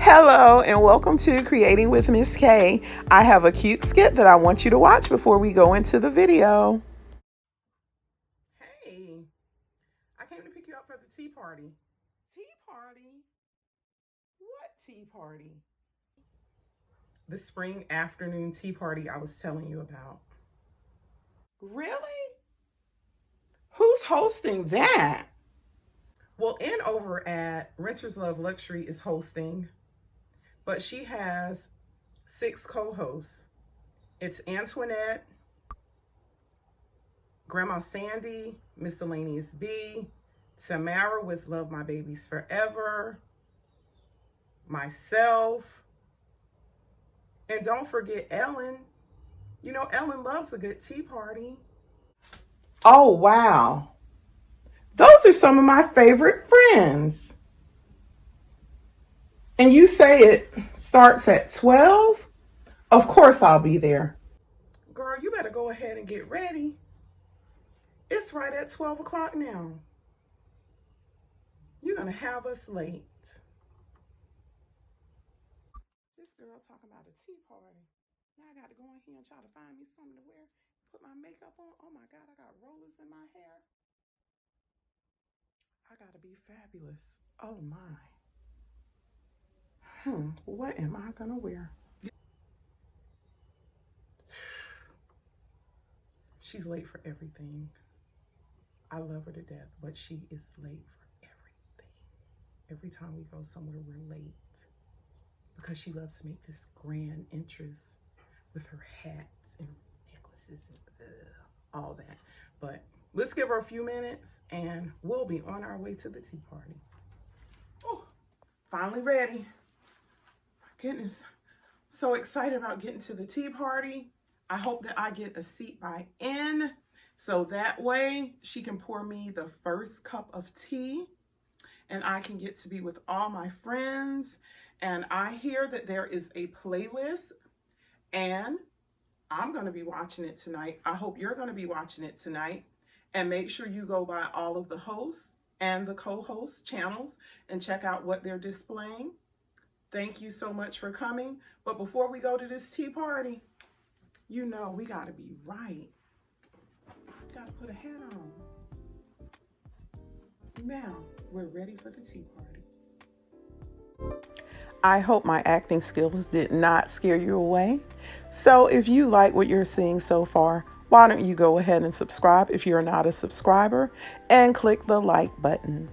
Hello and welcome to Creating with Miss Kaye. I have a cute skit that I want you to watch before we go into the video. Hey, I came to pick you up for the tea party. Tea party? What tea party? The spring afternoon tea party I was telling you about. Really? Who's hosting that? Well, Ann over at Renters Love Luxury is hosting, but she has 6 co-hosts. It's Antoinette, Grandma Sandy, Miscellaneous Bee, Tamara with Love My Babies Forever, myself, and don't forget Ellen. You know, Ellen loves a good tea party. Oh, wow. Those are some of my favorite friends. And you say it starts at 12? Of course I'll be there. Girl, you better go ahead and get ready. It's right at 12 o'clock now. You're going to have us late. This girl talking about a tea party. Now I got to go in here and try to find me something to wear. Put my makeup on. Oh my God, I got rollers in my hair. I got to be fabulous. Oh my. What am I going to wear? She's late for everything. I love her to death, but she is late for everything. Every time we go somewhere, we're late because she loves to make this grand entrance with her hats and necklaces and all that. But let's give her a few minutes and we'll be on our way to the tea party. Oh, finally ready. My goodness, so excited about getting to the tea party. I hope that I get a seat by N, so that way she can pour me the first cup of tea and I can get to be with all my friends. And I hear that there is a playlist and I'm going to be watching it tonight. I hope you're going to be watching it tonight. And make sure you go by all of the hosts and the co-hosts channels and check out what they're displaying. Thank you so much for coming. But before we go to this tea party, you know we got to be right. Got to put a hat on. Now we're ready for the tea party. I hope my acting skills did not scare you away. So if you like what you're seeing so far, why don't you go ahead and subscribe if you're not a subscriber and click the like button.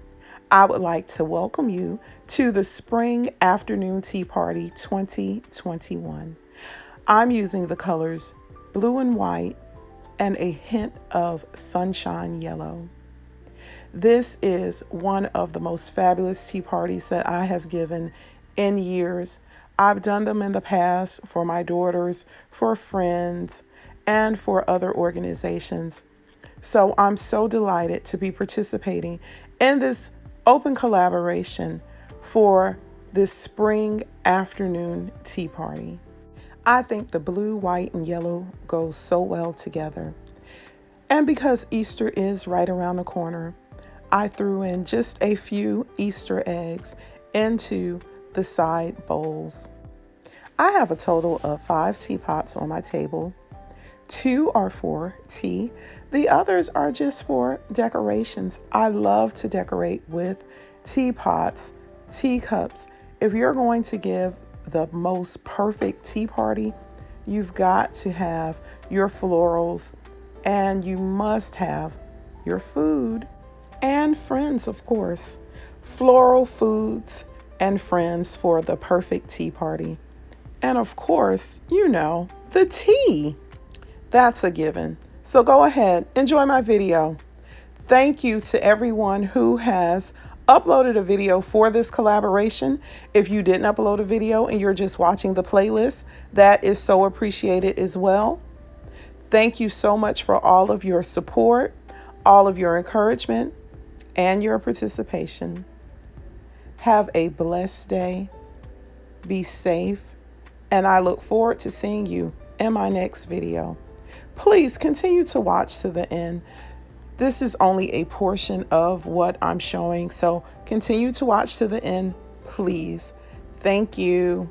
I would like to welcome you to the Spring Afternoon Tea Party 2021. I'm using the colors blue and white and a hint of sunshine yellow. This is one of the most fabulous tea parties that I have given in years. I've done them in the past for my daughters, for friends, and for other organizations. So I'm so delighted to be participating in this open collaboration for this spring afternoon tea party. I think the blue, white, and yellow goes so well together. And because Easter is right around the corner, I threw in just a few Easter eggs into the side bowls. I have a total of 5 teapots on my table. 2 are for tea. The others are just for decorations. I love to decorate with teapots, teacups. If you're going to give the most perfect tea party, you've got to have your florals and you must have your food and friends, of course. Floral foods and friends for the perfect tea party. And of course, you know, the tea. That's a given. So go ahead, enjoy my video. Thank you to everyone who has uploaded a video for this collaboration. If you didn't upload a video and you're just watching the playlist, that is so appreciated as well. Thank you so much for all of your support, all of your encouragement, and your participation. Have a blessed day. Be safe. And I look forward to seeing you in my next video. Please continue to watch to the end. This is only a portion of what I'm showing, so continue to watch to the end, please. Thank you.